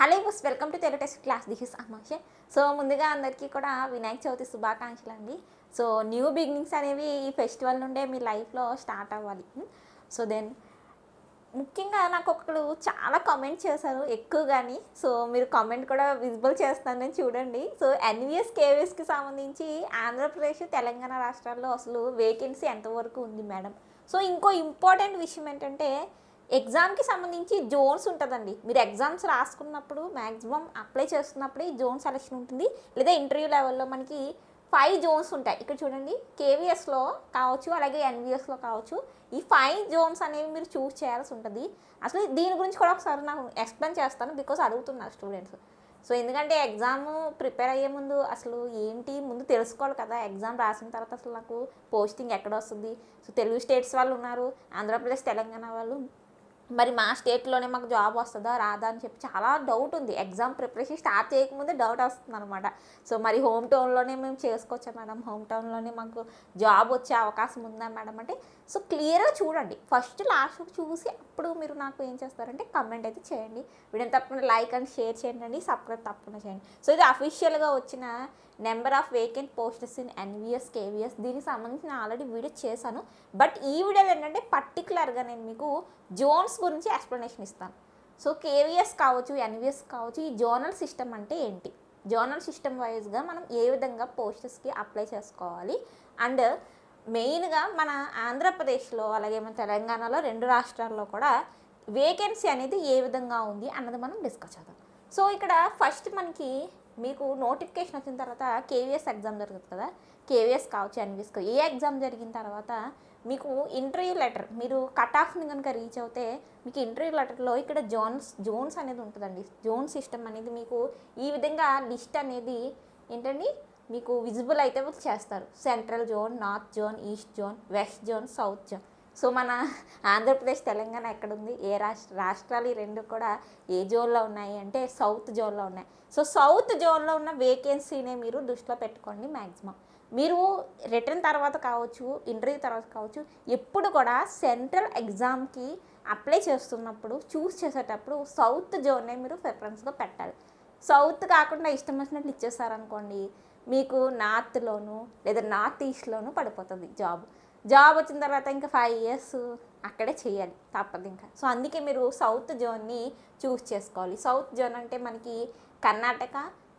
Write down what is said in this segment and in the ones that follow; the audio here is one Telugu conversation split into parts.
హలో బస్ welcome to Telugu test class. This is అమాషే. సో ముందుగా అందరికీ కూడా వినాయక చవితి శుభాకాంక్షలు అండి. సో న్యూ బిగినింగ్స్ అనేవి ఈ ఫెస్టివల్ నుండే మీ లైఫ్లో స్టార్ట్ అవ్వాలి. సో దెన్ ముఖ్యంగా నాకు ఒకరు చాలా కామెంట్ చేశారు ఎక్కువగాని. సో మీరు కామెంట్ కూడా విజిబుల్ చేస్తానని చూడండి. సో ఎన్విఎస్ కేవీఎస్కి సంబంధించి ఆంధ్రప్రదేశ్ తెలంగాణ రాష్ట్రాల్లో అసలు వేకెన్సీ ఎంతవరకు ఉంది మేడం. సో ఇంకో ఇంపార్టెంట్ విషయం ఏంటంటే ఎగ్జామ్కి సంబంధించి జోన్స్ ఉంటుందండి. మీరు ఎగ్జామ్స్ రాసుకున్నప్పుడు మ్యాక్సిమం అప్లై చేస్తున్నప్పుడు ఈ జోన్ సెలెక్షన్ ఉంటుంది, లేదా ఇంటర్వ్యూ లెవెల్లో మనకి 5 జోన్స్ ఉంటాయి. ఇక్కడ చూడండి, కేవీఎస్లో కావచ్చు, అలాగే ఎన్విఎస్లో కావచ్చు, ఈ 5 జోన్స్ అనేవి మీరు చూస్ చేయాల్సి ఉంటుంది. అసలు దీని గురించి కూడా ఒకసారి నాకు ఎక్స్ప్లెయిన్ చేస్తాను, బికాస్ అడుగుతున్నారు స్టూడెంట్స్. సో ఎందుకంటే ఎగ్జామ్ ప్రిపేర్ అయ్యే ముందు అసలు ఏంటి ముందు తెలుసుకోవాలి కదా. ఎగ్జామ్ రాసిన తర్వాత అసలు నాకు పోస్టింగ్ ఎక్కడ వస్తుంది. సో తెలుగు స్టేట్స్ వాళ్ళు ఉన్నారు, ఆంధ్రప్రదేశ్ తెలంగాణ వాళ్ళు, మరి మా స్టేట్లోనే మాకు జాబ్ వస్తుందా రాదా అని చెప్పి చాలా డౌట్ ఉంది. ఎగ్జామ్ ప్రిపరేషన్ స్టార్ట్ చేయకముందే డౌట్ వస్తుంది అనమాట. సో మరి హోమ్ టౌన్లోనే మేము చేసుకోవచ్చా మేడం, హోమ్ టౌన్లోనే మాకు జాబ్ వచ్చే అవకాశం ఉందా మేడం అంటే, సో క్లియర్గా చూడండి. ఫస్ట్ లాస్ట్ చూసి అప్పుడు మీరు నాకు ఏం చేస్తారంటే కమెంట్ అయితే చేయండి. వీడియోని తప్పకుండా లైక్ అండ్ షేర్ చేయండి, సబ్స్క్రైబ్ తప్పకుండా చేయండి. సో ఇది అఫీషియల్గా వచ్చిన number of vacant posters in NVS KVS. దీనికి సంబంధించి నేను ఆల్రెడీ వీడియో చేశాను. బట్ ఈ వీడియోలో ఏంటంటే పర్టికులర్గా నేను మీకు జోన్స్ గురించి ఎక్స్ప్లెనేషన్ ఇస్తాను. సో కేవీఎస్ కావచ్చు, ఎన్విఎస్ కావచ్చు, ఈ జోనల్ సిస్టమ్ అంటే ఏంటి, జోనల్ సిస్టమ్ వైజ్గా మనం ఏ విధంగా పోస్టర్స్కి అప్లై చేసుకోవాలి, అండ్ మెయిన్గా మన ఆంధ్రప్రదేశ్లో అలాగే మన తెలంగాణలో 2 రాష్ట్రాల్లో కూడా వేకెన్సీ అనేది ఏ విధంగా ఉంది అన్నది మనం డిస్కస్ చేద్దాం. సో ఇక్కడ ఫస్ట్ మనకి మీకు నోటిఫికేషన్ వచ్చిన తర్వాత కేవీఎస్ ఎగ్జామ్ జరుగుతుంది కదా, కేవీఎస్ కావచ్చు, ఎన్విఎస్ ఏ ఎగ్జామ్ జరిగిన తర్వాత మీకు ఇంటర్వ్యూ లెటర్, మీరు కట్ ఆఫ్ని కనుక రీచ్ అవుతే మీకు ఇంటర్వ్యూ లెటర్లో ఇక్కడ జోన్స్ అనేది ఉంటుందండి. జోన్ సిస్టమ్ అనేది మీకు ఈ విధంగా లిస్ట్ అనేది ఏంటండి మీకు విజిబుల్ అయితే చేస్తారు. Central zone, north zone, east zone, west zone, south zone. So మన ఆంధ్రప్రదేశ్ తెలంగాణ ఎక్కడుంది, ఏ రాష్ట్రాలు ఈ 2 కూడా ఏ జోన్లో ఉన్నాయి అంటే సౌత్ జోన్లో ఉన్నాయి. సో సౌత్ జోన్లో ఉన్న వేకెన్సీనే మీరు దృష్టిలో పెట్టుకోండి. మ్యాక్సిమం మీరు రిటర్న్ తర్వాత కావచ్చు, ఇంటర్వ్యూ తర్వాత కావచ్చు, ఎప్పుడు కూడా సెంట్రల్ ఎగ్జామ్కి అప్లై చేస్తున్నప్పుడు చూస్ చేసేటప్పుడు సౌత్ జోన్నే మీరు ప్రిఫరెన్స్గా పెట్టాలి. సౌత్ కాకుండా ఇష్టం వచ్చినట్లు ఇచ్చేసారనుకోండి, మీకు నార్త్లోను లేదా నార్త్ ఈస్ట్లోనూ పడిపోతుంది జాబ్ వచ్చిన తర్వాత ఇంకా 5 ఇయర్స్ అక్కడే చేయాలి, తప్పదు ఇంకా. సో అందుకే మీరు సౌత్ జోన్ని చూస్ చేసుకోవాలి. సౌత్ జోన్ అంటే మనకి Karnataka,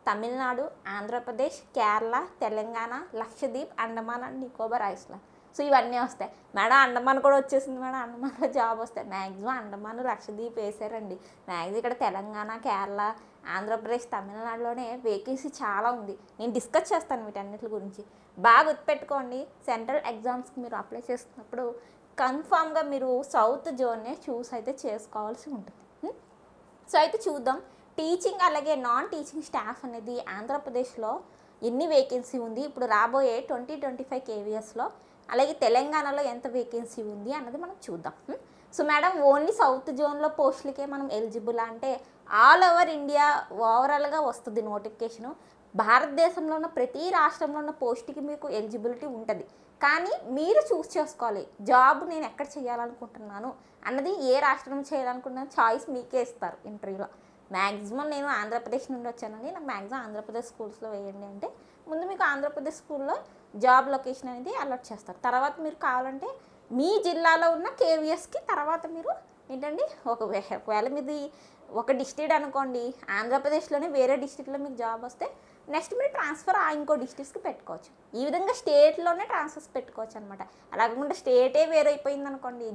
Tamil Nadu, Andhra Pradesh, Kerala, Telangana, Lakshadweep, Andaman and Nicobar islands. So ఇవన్నీ వస్తాయి. మేడం అండమాన్ కూడా వచ్చేసింది మేడం, అండమాన్లో జాబ్ వస్తాయి. మ్యాక్సిమం అండమాన్, లక్షద్వీప్ వేసారండి. మ్యాక్సిమం ఇక్కడ తెలంగాణ, కేరళ, ఆంధ్రప్రదేశ్, తమిళనాడులోనే వేకెన్సీ చాలా ఉంది. నేను డిస్కస్ చేస్తాను వీటన్నిటి గురించి. బాగా గుర్తుపెట్టుకోండి, సెంట్రల్ ఎగ్జామ్స్కి మీరు అప్లై చేస్తున్నప్పుడు కన్ఫామ్గా మీరు సౌత్ జోన్నే చూస్ అయితే చేసుకోవాల్సి ఉంటుంది. సో అయితే చూద్దాం, టీచింగ్ అలాగే నాన్ టీచింగ్ స్టాఫ్ అనేది ఆంధ్రప్రదేశ్లో ఎన్ని వేకెన్సీ ఉంది, ఇప్పుడు రాబోయే 2025 కేవీఎస్లో, అలాగే తెలంగాణలో ఎంత వేకెన్సీ ఉంది అన్నది మనం చూద్దాం. సో మేడం ఓన్లీ సౌత్ జోన్లో పోస్టులకే మనం ఎలిజిబుల్ అంటే ఆల్ ఓవర్ ఇండియా ఓవరాల్గా వస్తుంది నోటిఫికేషను. భారతదేశంలో ఉన్న ప్రతి రాష్ట్రంలో ఉన్న పోస్ట్కి మీకు ఎలిజిబిలిటీ ఉంటుంది. కానీ మీరు చూస్ చేసుకోవాలి, జాబ్ నేను ఎక్కడ చేయాలనుకుంటున్నాను అన్నది, ఏ రాష్ట్రం చేయాలనుకుంటున్నాను చాయిస్ మీకే ఇస్తారు ఇంటర్వ్యూలో. మ్యాక్సిమం నేను ఆంధ్రప్రదేశ్ నుండి వచ్చానండి, నాకు మ్యాక్సిమం ఆంధ్రప్రదేశ్ స్కూల్స్లో వేయండి అంటే ముందు మీకు ఆంధ్రప్రదేశ్ స్కూల్లో జాబ్ లొకేషన్ అనేది అలాట్ చేస్తారు. తర్వాత మీరు కావాలంటే మీ జిల్లాలో ఉన్న కేవీఎస్కి తర్వాత మీరు ఏంటండి ఒకవేళ మీది ఒక డిస్ట్రిక్ట్ అనుకోండి, ఆంధ్రప్రదేశ్లోనే వేరే డిస్ట్రిక్ట్లో మీకు జాబ్ వస్తే నెక్స్ట్ మీరు ట్రాన్స్ఫర్ ఇంకో డిస్ట్రిక్ట్స్కి పెట్టుకోవచ్చు. ఈ విధంగా స్టేట్లోనే ట్రాన్స్ఫర్స్ పెట్టుకోవచ్చు అనమాట. అలాగకుండా స్టేటే వేరైపోయింది అనుకోండి,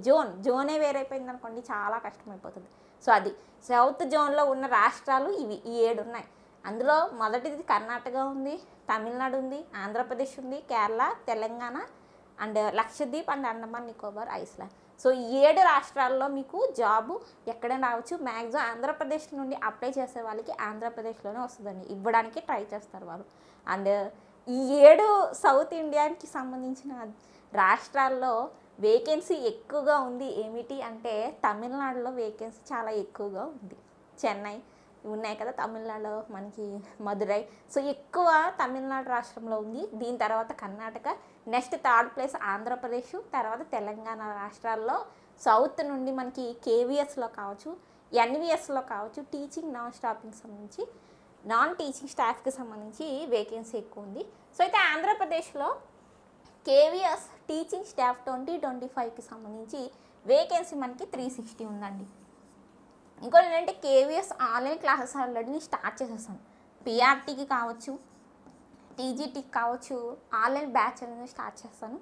జోనే వేరైపోయింది అనుకోండి, చాలా కష్టమైపోతుంది. సో అది సౌత్ జోన్లో ఉన్న రాష్ట్రాలు ఇవి, ఈ 7 ఉన్నాయి. అందులో మొదటిది కర్ణాటక ఉంది, తమిళనాడు ఉంది, ఆంధ్రప్రదేశ్ ఉంది, Kerala, Telangana and Lakshadweep and Andaman Nicobar islands. So 7 రాష్ట్రాల్లో మీకు జాబు ఎక్కడైనా రావచ్చు. మ్యాక్సిమం ఆంధ్రప్రదేశ్ నుండి అప్లై చేసే వాళ్ళకి ఆంధ్రప్రదేశ్లోనే వస్తుందండి, ఇవ్వడానికి ట్రై చేస్తారు వాళ్ళు. అండ్ ఈ 7 సౌత్ ఇండియాకి సంబంధించిన రాష్ట్రాల్లో వేకెన్సీ ఎక్కువగా ఉంది ఏమిటి అంటే తమిళనాడులో వేకెన్సీ చాలా ఎక్కువగా ఉంది. చెన్నై ఉన్నాయి కదా తమిళనాడులో, మనకి మదురై. సో ఎక్కువ తమిళనాడు రాష్ట్రంలో ఉంది. దీని తర్వాత Karnataka, next 3rd place Andhra Pradesh, తర్వాత తెలంగాణ రాష్ట్రాల్లో సౌత్ నుండి మనకి కేవీఎస్లో కావచ్చు, ఎన్విఎస్లో కావచ్చు టీచింగ్ నాన్ స్టాఫింగ్కి సంబంధించి నాన్ టీచింగ్ స్టాఫ్కి సంబంధించి వేకెన్సీ ఎక్కువ ఉంది. సో అయితే ఆంధ్రప్రదేశ్లో కేవీఎస్ టీచింగ్ స్టాఫ్ 2025కి సంబంధించి వేకెన్సీ మనకి 360 ఉందండి. ఇంకోటి ఏంటంటే KVS online classes already start చేసేసాను. పిఆర్టీకి కావచ్చు, టీజీటీకి కావచ్చు, ఆన్లైన్ బ్యాచ్ అనేది స్టార్ట్ చేస్తాను.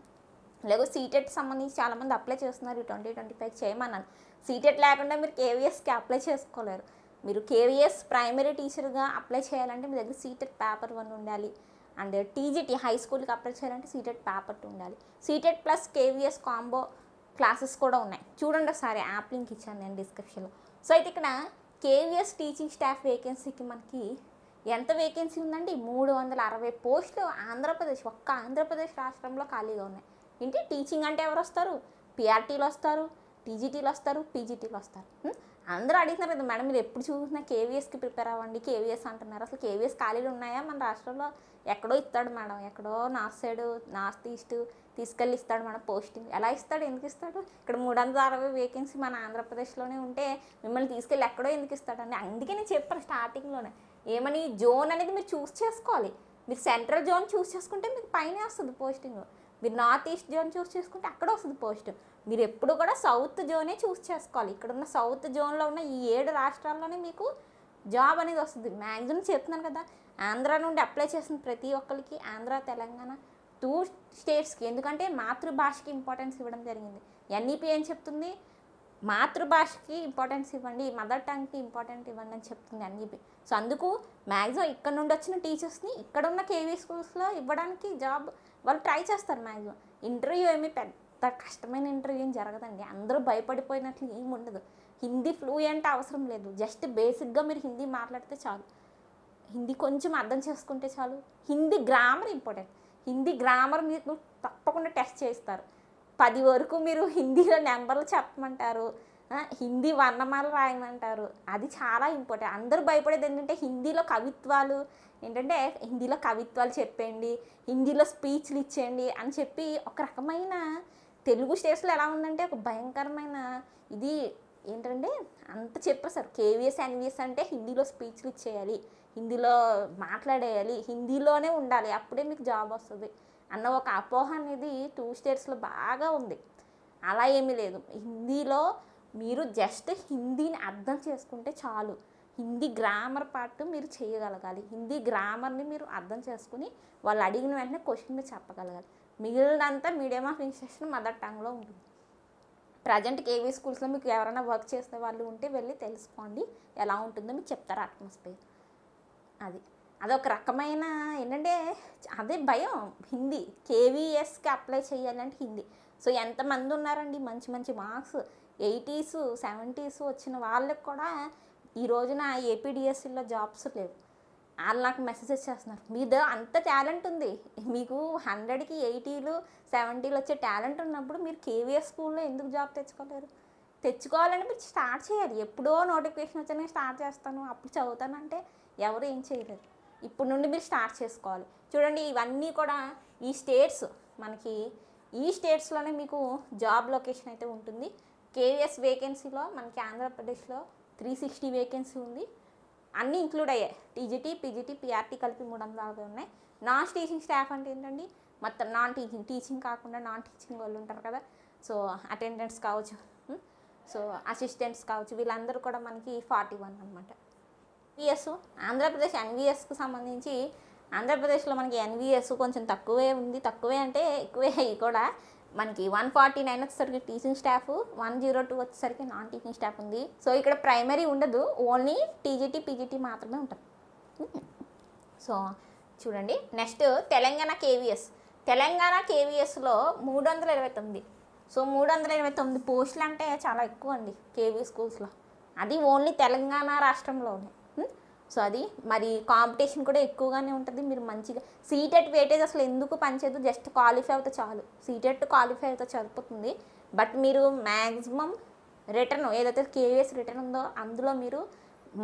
లేకపోతే సీటెట్ సంబంధించి చాలామంది అప్లై చేస్తున్నారు 2025 చేయమన్నాను. సీటెట్ లేకుండా మీరు కేవీఎస్కి అప్లై చేసుకోలేరు. మీరు కేవీఎస్ ప్రైమరీ టీచర్గా అప్లై చేయాలంటే మీ దగ్గర సీటెట్ పేపర్ 1 ఉండాలి. అండ్ టీజీటీ హై స్కూల్కి అప్లై చేయాలంటే సీటెట్ పేపర్ 2 ఉండాలి. CTET plus KVS combo classes కూడా ఉన్నాయి. చూడండి ఒకసారి యాప్ లింక్ ఇచ్చాను నేను డిస్క్రిప్షన్లో. సో అయితే ఇక్కడ కేవీఎస్ టీచింగ్ స్టాఫ్ వేకెన్సీకి మనకి ఎంత వేకెన్సీ ఉందండి? 360 పోస్టులు ఒక్క ఆంధ్రప్రదేశ్ రాష్ట్రంలో ఖాళీగా ఉన్నాయి. ఏంటి టీచింగ్ అంటే ఎవరు వస్తారు? పిఆర్టీలు వస్తారు, టీజీటీలు వస్తారు, పీజీటీలు వస్తారు. అందరూ అడుగుతున్నారు కదా మేడం మీరు ఎప్పుడు చూసినా కేవీఎస్కి ప్రిపేర్ అవ్వండి, కేవీఎస్ అంటున్నారు. అసలు కేవీఎస్ ఖాళీలు ఉన్నాయా? మన రాష్ట్రంలో ఎక్కడో ఇస్తాడు మేడం, ఎక్కడో నార్త్ సైడ్ నార్త్ ఈస్ట్ తీసుకెళ్ళి ఇస్తాడు మేడం పోస్టింగ్. ఎలా ఇస్తాడు? ఎందుకు ఇస్తాడు? ఇక్కడ 360 వేకెన్సీ మన ఆంధ్రప్రదేశ్లోనే ఉంటే మిమ్మల్ని తీసుకెళ్ళి ఎక్కడో ఎందుకు ఇస్తాడండి? అందుకే నేను చెప్పాను స్టార్టింగ్లోనే ఏమని, జోన్ అనేది మీరు చూస్ చేసుకోవాలి. మీరు సెంట్రల్ జోన్ చూస్ చేసుకుంటే మీకు పైనే వస్తుంది పోస్టింగ్. మీరు నార్త్ ఈస్ట్ జోన్ చూస్ చేసుకుంటే అక్కడ వస్తుంది పోస్ట్. మీరు ఎప్పుడు కూడా సౌత్ జోనే చూస్ చేసుకోవాలి. ఇక్కడ ఉన్న సౌత్ జోన్లో ఉన్న ఈ 7 రాష్ట్రాల్లోనే మీకు జాబ్ అనేది వస్తుంది. మ్యాక్సిమం చెప్తున్నాను కదా, ఆంధ్ర నుండి అప్లై చేసిన ప్రతి ఒక్కరికి, ఆంధ్ర తెలంగాణ 2 స్టేట్స్కి, ఎందుకంటే మాతృభాషకి ఇంపార్టెన్స్ ఇవ్వడం జరిగింది. ఎన్ఈపీ ఏం చెప్తుంది? మాతృభాషకి ఇంపార్టెన్స్ ఇవ్వండి, మదర్ టంగ్కి ఇంపార్టెంట్ ఇవ్వండి అని చెప్తుంది ఎన్ఈపీ. సో అందుకు మ్యాక్సిమం ఇక్కడ నుండి వచ్చిన టీచర్స్ని ఇక్కడ ఉన్న కేవీ స్కూల్స్లో ఇవ్వడానికి జాబ్ వాళ్ళు ట్రై చేస్తారు. మ్యాక్సిమం ఇంటర్వ్యూ ఏమీ పెద్ద కష్టమైన ఇంటర్వ్యూ ఏం జరగదండి. అందరూ భయపడిపోయినట్లు ఏమి ఉండదు. హిందీ ఫ్లూయెంట్ అవసరం లేదు, జస్ట్ బేసిక్గా మీరు హిందీ మాట్లాడితే చాలు, హిందీ కొంచెం అర్థం చేసుకుంటే చాలు. Hindi grammar important. Hindi grammar మీకు తప్పకుండా టెస్ట్ చేస్తారు. 10 వరకు మీరు హిందీలో నెంబర్లు చెప్పమంటారు, హిందీ వర్ణమాల రాయమంటారు. అది చాలా ఇంపార్టెంట్. అందరూ భయపడేది ఏంటంటే హిందీలో కవిత్వాలు చెప్పండి, హిందీలో స్పీచ్లు ఇచ్చేయండి అని చెప్పి ఒక రకమైన తెలుగు స్టేట్స్లో ఎలా ఉందంటే ఒక భయంకరమైన ఇది ఏంటంటే అంత చెప్పేశారు. కేవీఎస్ ఎన్విఎస్ అంటే హిందీలో స్పీచ్లు ఇచ్చేయాలి, హిందీలో మాట్లాడేయాలి, హిందీలోనే ఉండాలి, అప్పుడే మీకు జాబ్ వస్తుంది అన్న ఒక అపోహ అనేది 2 స్టేట్స్లో బాగా ఉంది. అలా ఏమీ లేదు. హిందీలో మీరు జస్ట్ హిందీని అర్థం చేసుకుంటే చాలు. హిందీ గ్రామర్ పార్ట్ మీరు చేయగలగాలి. హిందీ గ్రామర్ని మీరు అర్థం చేసుకుని వాళ్ళు అడిగిన వెంటనే క్వశ్చన్ మీరు చెప్పగలగాలి. మిగిలినంతా మీడియం ఆఫ్ ఇన్స్ట్రక్షన్ మదర్ టంగ్లో ఉంటుంది. ప్రజెంట్ కేవీ స్కూల్స్లో మీకు ఎవరైనా వర్క్ చేసే వాళ్ళు ఉంటే వెళ్ళి తెలుసుకోండి ఎలా ఉంటుందో మీకు చెప్తారు అట్మాస్ఫియర్. అదొక రకమైన ఏంటంటే అదే భయం. హిందీ కేవీఎస్కి అప్లై చేయాలంటే హిందీ. సో ఎంతమంది ఉన్నారండి మంచి మంచి మార్క్స్ 80s 70s వచ్చిన వాళ్ళకి కూడా ఈ రోజున ఏపీడిఎస్సిలో జాబ్స్ లేవు. వాళ్ళు నాకు మెసేజెస్ చేస్తున్నారు, మీద అంత టాలెంట్ ఉంది, మీకు 100కి 80లు 70లు వచ్చే టాలెంట్ ఉన్నప్పుడు మీరు కేవీఎస్ స్కూల్లో ఎందుకు జాబ్ తెచ్చుకోలేరు? తెచ్చుకోవాలంటే మీరు స్టార్ట్ చేయాలి. ఎప్పుడో నోటిఫికేషన్ వచ్చాక స్టార్ట్ చేస్తాను అప్పుడు చదువుతానంటే ఎవరు ఏం చేయలేరు. ఇప్పుడు నుండి మీరు స్టార్ట్ చేసుకోవాలి. చూడండి ఇవన్నీ కూడా ఈ స్టేట్స్, మనకి ఈ స్టేట్స్లోనే మీకు జాబ్ లొకేషన్ అయితే ఉంటుంది. కేవీఎస్ వేకెన్సీలో మనకి ఆంధ్రప్రదేశ్లో 360 వేకెన్సీ ఉంది. అన్నీ ఇంక్లూడ్ అయ్యాయి. టీజీటీ, పీజీటీ, పీఆర్టీ కలిపి 360 ఉన్నాయి. నాన్ టీచింగ్ స్టాఫ్ అంటే ఏంటండి, మొత్తం నాన్ టీచింగ్ కాకుండా నాన్ టీచింగ్ వాళ్ళు ఉంటారు కదా, సో అటెండెంట్స్ కావచ్చు, సో అసిస్టెంట్స్ కావచ్చు, వీళ్ళందరూ కూడా మనకి 41 అనమాట. ఎన్విఎస్ ఆంధ్రప్రదేశ్ ఎన్విఎస్కి సంబంధించి ఆంధ్రప్రదేశ్లో మనకి ఎన్విఎస్ కొంచెం తక్కువే ఉంది. తక్కువే అంటే ఎక్కువే కూడా. మనకి 149 వచ్చేసరికి టీచింగ్ స్టాఫ్, 102 వచ్చేసరికి నాన్ టీచింగ్ స్టాఫ్ ఉంది. సో ఇక్కడ ప్రైమరీ ఉండదు, ఓన్లీ టీజీటీ పీజీటీ మాత్రమే ఉంటుంది. సో చూడండి నెక్స్ట్ తెలంగాణ కేవీఎస్లో 329. సో 329 పోస్టులు అంటే చాలా ఎక్కువ అండి కేవీ స్కూల్స్లో. అది ఓన్లీ తెలంగాణ రాష్ట్రంలోనే. సో అది మరి కాంపిటీషన్ కూడా ఎక్కువగానే ఉంటుంది. మీరు మంచిగా సీటెట్ వెయిటేజ్ అసలు ఎందుకు పనిచేయదు, జస్ట్ క్వాలిఫై అవుతే చాలు. సీటెట్ క్వాలిఫై అయితే సరిపోతుంది. బట్ మీరు మ్యాక్సిమం రిటర్న్ ఏదైతే కేవీఎస్ రిటర్న్ ఉందో అందులో మీరు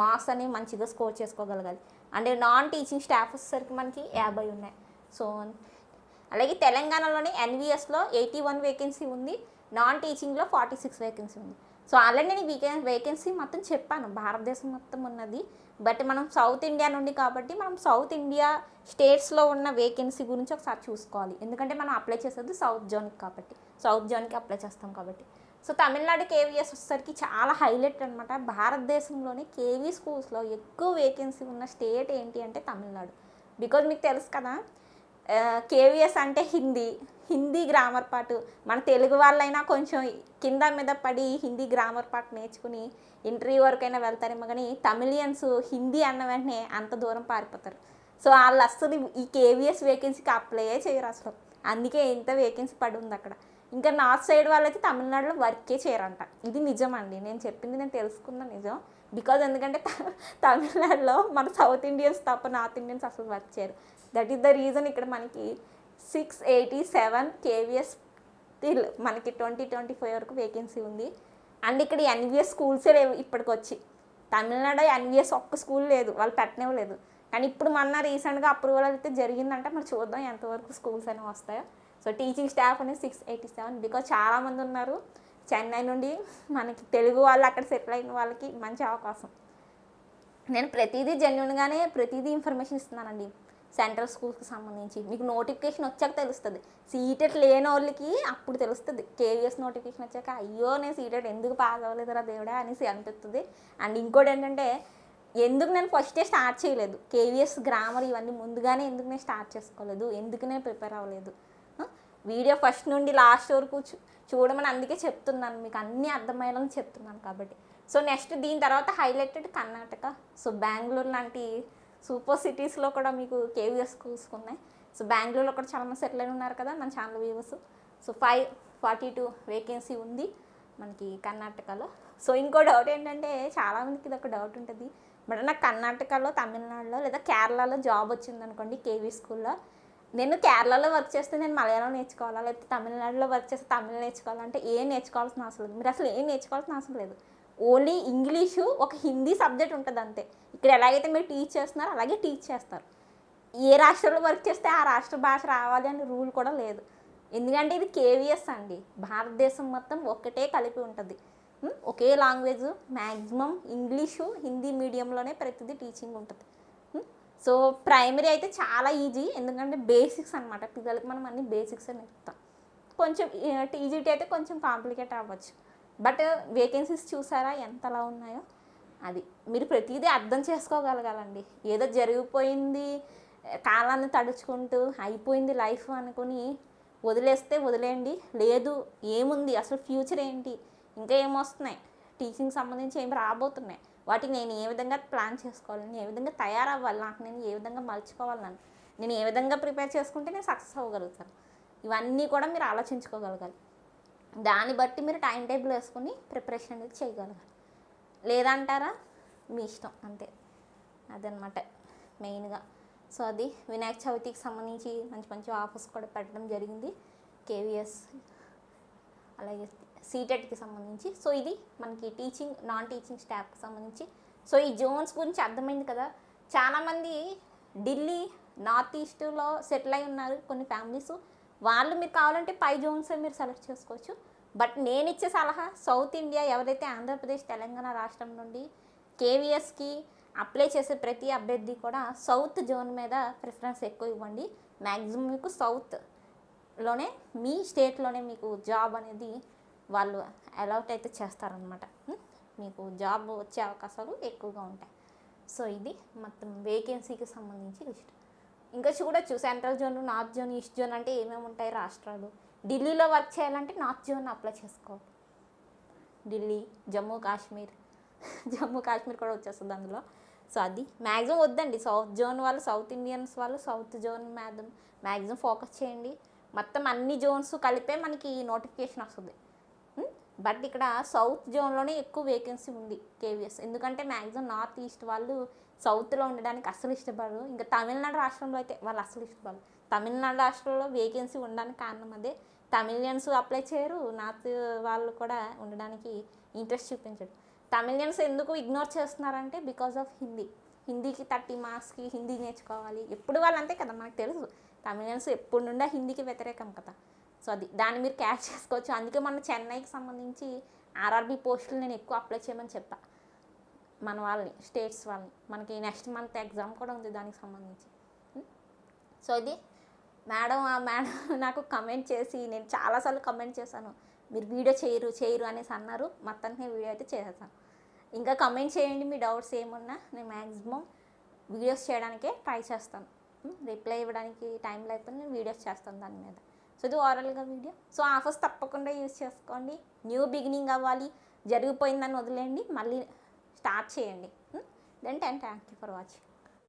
మార్క్స్ అనేవి మంచిగా స్కోర్ చేసుకోగలగాలి. అంటే నాన్ టీచింగ్ స్టాఫ్ వచ్చేసరికి మనకి 50 ఉన్నాయి. సో అలాగే తెలంగాణలోని ఎన్విఎస్లో 81 వేకెన్సీ ఉంది, నాన్ టీచింగ్లో 46 వేకెన్సీ ఉంది. సో ఆల్రెడీ నేను వేకెన్సీ మొత్తం చెప్పాను, భారతదేశం మొత్తం ఉన్నది. బట్ మనం సౌత్ ఇండియా నుండి కాబట్టి మనం సౌత్ ఇండియా స్టేట్స్లో ఉన్న వేకెన్సీ గురించి ఒకసారి చూసుకోవాలి. ఎందుకంటే మనం అప్లై చేసేది సౌత్ జోన్కి కాబట్టి, సౌత్ జోన్కి అప్లై చేస్తాం కాబట్టి. సో తమిళనాడు కేవీఎస్ వచ్చేసరికి చాలా హైలైట్ అనమాట. భారతదేశంలోనే కేవీ స్కూల్స్లో ఎక్కువ వేకెన్సీ ఉన్న స్టేట్ ఏంటి అంటే తమిళనాడు. బికాజ్ మీకు తెలుసు కదా, కేవీఎస్ అంటే హిందీ గ్రామర్ పార్ట్. మన తెలుగు వాళ్ళైనా కొంచెం కింద మీద పడి హిందీ గ్రామర్ పార్ట్ నేర్చుకుని ఇంటర్వ్యూ వరకైనా వెళ్తారేమో, కానీ తమిళియన్స్ హిందీ అన్న వెంటనే అంత దూరం పారిపోతారు. సో వాళ్ళు అసలు ఈ కేవీఎస్ వేకెన్సీకి అప్లై చేయరు అసలు. అందుకే ఇంత వేకెన్సీ పడి ఉంది అక్కడ. ఇంకా నార్త్ సైడ్ వాళ్ళైతే తమిళనాడులో వర్కే చేయరంట. ఇది నిజం అండి, నేను చెప్పింది నేను తెలుసుకున్న నిజం. బికాజ్ ఎందుకంటే తమిళనాడులో మన సౌత్ ఇండియన్స్ తప్ప నార్త్ ఇండియన్స్ అసలు వర్క్ చేయరు. దట్ ఈస్ ద రీజన్ ఇక్కడ మనకి 687 కేవీఎస్ మనకి 2025 వరకు వేకెన్సీ ఉంది. అండ్ ఇక్కడ ఎన్విఎస్ స్కూల్సే లేవు ఇప్పటికొచ్చి. తమిళనాడు ఎన్విఎస్ ఒక్క స్కూల్ లేదు, వాళ్ళు పెట్టనివ్వలేదు. కానీ ఇప్పుడు మొన్న రీసెంట్గా అప్రూవల్ అయితే జరిగిందంటే మరి చూద్దాం ఎంతవరకు స్కూల్స్ అనేవి వస్తాయో. సో టీచింగ్ స్టాఫ్ అనేది 687. బికాజ్ చాలామంది ఉన్నారు చెన్నై నుండి, మనకి తెలుగు వాళ్ళు అక్కడ సెటిల్ అయిన వాళ్ళకి మంచి అవకాశం. నేను ప్రతిదీ జెన్యున్గానే ప్రతిదీ ఇన్ఫర్మేషన్ ఇస్తున్నానండి సెంట్రల్ స్కూల్స్కి సంబంధించి. మీకు నోటిఫికేషన్ వచ్చాక తెలుస్తుంది. సీటెట్ లేని వాళ్ళకి అప్పుడు తెలుస్తుంది. కేవీఎస్ నోటిఫికేషన్ వచ్చాక అయ్యో నేను సీటెట్ ఎందుకు పాస్ అవ్వలేదురా దేవుడా అనేసి అనిపిస్తుంది. అండ్ ఇంకోటి ఏంటంటే, ఎందుకు నేను ఫస్టే స్టార్ట్ చేయలేదు కేవీఎస్ గ్రామర్ ఇవన్నీ ముందుగానే ఎందుకు నేను స్టార్ట్ చేసుకోలేదు, ఎందుకు నేను ప్రిపేర్ అవ్వలేదు. వీడియో ఫస్ట్ నుండి లాస్ట్ వరకు చూడమని అందుకే చెప్తున్నాను, మీకు అన్నీ అర్థమయ్యేలా చెప్తున్నాను కాబట్టి. సో నెక్స్ట్ దీని తర్వాత హైలైటెడ్ కర్ణాటక. సో బెంగళూరు లాంటి సూపర్ సిటీస్లో కూడా మీకు కేవీఎస్ స్కూల్స్ ఉన్నాయి. సో బెంగళూరులో కూడా చాలామంది సెటిల్ అయిన ఉన్నారు కదా మన ఛానల్ వ్యూవర్స్. సో 542 వేకెన్సీ ఉంది మనకి కర్ణాటకలో. సో ఇంకో డౌట్ ఏంటంటే, చాలామందికి ఇది ఒక డౌట్ ఉంటుంది, బట్ నాకు కర్ణాటకలో, తమిళనాడులో లేదా కేరళలో జాబ్ వచ్చిందనుకోండి కేవీ స్కూల్లో, నేను కేరళలో వర్క్ చేస్తే నేను మలయాళం నేర్చుకోవాలా, లేకపోతే తమిళనాడులో వర్క్ చేస్తే తమిళ నేర్చుకోవాలంటే ఏం నేర్చుకోవాల్సిన అవసరం లేదు. మీరు అసలు ఏం నేర్చుకోవాల్సిన అవసరం లేదు. ఓన్లీ ఇంగ్లీషు, ఒక హిందీ సబ్జెక్ట్ ఉంటుంది అంతే. ఇక్కడ ఎలాగైతే మీరు టీచ్ చేస్తున్నారో అలాగే టీచ్ చేస్తారు. ఏ రాష్ట్రంలో వర్క్ చేస్తే ఆ రాష్ట్ర భాష రావాలి అనే రూల్ కూడా లేదు. ఎందుకంటే ఇది కేవీఎస్ అండి, భారతదేశం మొత్తం ఒక్కటే కలిపి ఉంటుంది. ఒకే లాంగ్వేజ్, మ్యాక్సిమం ఇంగ్లీషు హిందీ మీడియంలోనే ప్రతిదీ టీచింగ్ ఉంటుంది. సో ప్రైమరీ అయితే చాలా ఈజీ, ఎందుకంటే బేసిక్స్ అనమాట. పిల్లలకి మనం అన్ని బేసిక్స్ నేర్పుతాం. కొంచెం టీజీటీ అయితే కొంచెం కాంప్లికేట్ అవ్వచ్చు. బట్ వేకెన్సీస్ చూసారా ఎంతలా ఉన్నాయో. అది మీరు ప్రతిదీ అర్థం చేసుకోగలగాలండి. ఏదో జరిగిపోయింది కాలాన్ని తడుచుకుంటూ అయిపోయింది లైఫ్ అనుకుని వదిలేస్తే వదిలేయండి. లేదు ఏముంది అసలు, ఫ్యూచర్ ఏంటి, ఇంకా ఏమొస్తున్నాయి, టీచింగ్ సంబంధించి ఏం రాబోతున్నాయి, వాటికి నేను ఏ విధంగా ప్లాన్ చేసుకోవాలి, నేను ఏ విధంగా తయారవ్వాలి, నాకు నేను ఏ విధంగా మలుచుకోవాలి, నేను ఏ విధంగా ప్రిపేర్ చేసుకుంటే నేను సక్సెస్ అవ్వగలుగుతాను, ఇవన్నీ కూడా మీరు ఆలోచించుకోగలగాలి. దాన్ని బట్టి మీరు టైం టేబుల్ వేసుకుని ప్రిపరేషన్ అనేది చేయగలగాలి. లేదంటారా మీ ఇష్టం అంతే. అదనమాట మెయిన్గా. సో అది వినాయక చవితికి సంబంధించి మంచి మంచి ఆఫర్స్ కూడా పెట్టడం జరిగింది కేవీఎస్, అలాగే సీటెట్కి సంబంధించి. సో ఇది మనకి టీచింగ్, నాన్ టీచింగ్ స్టాఫ్కి సంబంధించి. సో ఈ జోన్స్ గురించి అర్థమైంది కదా. చాలామంది ఢిల్లీ, నార్త్ ఈస్ట్లో సెటిల్ అయి ఉన్నారు కొన్ని ఫ్యామిలీస్. వాళ్ళు మీరు కావాలంటే పై జోన్సే మీరు సెలెక్ట్ చేసుకోవచ్చు. బట్ నేను ఇచ్చే సలహా, సౌత్ ఇండియా ఎవరైతే ఆంధ్రప్రదేశ్, తెలంగాణ రాష్ట్రం నుండి కేవీఎస్కి అప్లై చేసే ప్రతి అభ్యర్థి కూడా సౌత్ జోన్ మీద ప్రిఫరెన్స్ ఎక్కువ ఇవ్వండి. మ్యాక్సిమం మీకు సౌత్లోనే, మీ స్టేట్లోనే మీకు జాబ్ అనేది వాళ్ళు అలౌట్ అయితే చేస్తారనమాట. మీకు జాబ్ వచ్చే అవకాశాలు ఎక్కువగా ఉంటాయి. సో ఇది మొత్తం వేకెన్సీకి సంబంధించి లిస్ట్. ఇంకా చూడొచ్చు central zone, north zone, east zone అంటే ఏమేమి ఉంటాయి రాష్ట్రాలు. ఢిల్లీలో వర్క్ చేయాలంటే నార్త్ జోన్ అప్లై చేసుకోవాలి. ఢిల్లీ, జమ్మూ కాశ్మీర్ కూడా వచ్చేస్తుంది అందులో. సో అది మ్యాక్సిమం వద్దండి. సౌత్ జోన్ వాళ్ళు, సౌత్ ఇండియన్స్ వాళ్ళు సౌత్ జోన్ మీద మ్యాక్సిమం ఫోకస్ చేయండి. మొత్తం అన్ని జోన్స్ కలిపే మనకి నోటిఫికేషన్ వస్తుంది. బట్ ఇక్కడ సౌత్ జోన్లోనే ఎక్కువ వేకెన్సీ ఉంది కేవీఎస్. ఎందుకంటే మ్యాక్సిమం నార్త్ ఈస్ట్ వాళ్ళు సౌత్లో ఉండడానికి అస్సలు ఇష్టపడరు. ఇంకా తమిళనాడు రాష్ట్రంలో అయితే వాళ్ళు అస్సలు ఇష్టపడరు. తమిళనాడు రాష్ట్రంలో వేకెన్సీ ఉండడానికి కారణం అదే. తమిళియన్స్ అప్లై చేయరు, నార్త్ వాళ్ళు కూడా ఉండడానికి ఇంట్రెస్ట్ చూపించరు. తమిళియన్స్ ఎందుకు ఇగ్నోర్ చేస్తున్నారంటే బికాజ్ ఆఫ్ హిందీకి 30 మార్క్స్కి హిందీ నేర్చుకోవాలి. ఎప్పుడు వాళ్ళు అంతే కదా, మనకు తెలుసు. తమిళియన్స్ ఎప్పుడు నుండా హిందీకి వ్యతిరేకం కదా. సో అది దాన్ని మీరు క్యాచ్ చేసుకోవచ్చు. అందుకే మన చెన్నైకి సంబంధించి ఆర్ఆర్బీ పోస్టులు నేను ఎక్కువ అప్లై చేయమని చెప్పా మన వాళ్ళని, స్టేట్స్ వాళ్ళని. మనకి నెక్స్ట్ మంత్ ఎగ్జామ్ కూడా ఉంది దానికి సంబంధించి. సో ఇది మేడం నాకు కమెంట్ చేసి, నేను చాలాసార్లు కమెంట్ చేశాను, మీరు వీడియో చేయరు అనేసి అన్నారు. మొత్తానికి నేను వీడియో అయితే చేసేసాను. ఇంకా కమెంట్ చేయండి మీ డౌట్స్ ఏమున్నా, నేను మ్యాక్సిమం వీడియోస్ చేయడానికే ట్రై చేస్తాను. రిప్లై ఇవ్వడానికి టైం లేకపోతే నేను వీడియోస్ చేస్తాను దాని మీద. సో ఇది ఓవరాల్గా వీడియో. సో ఆఫర్స్ తప్పకుండా యూజ్ చేసుకోండి. న్యూ బిగినింగ్ అవ్వాలి, జరిగిపోయిందని వదిలేయండి, మళ్ళీ స్టార్ట్ చేయండి. Then thank you for watching.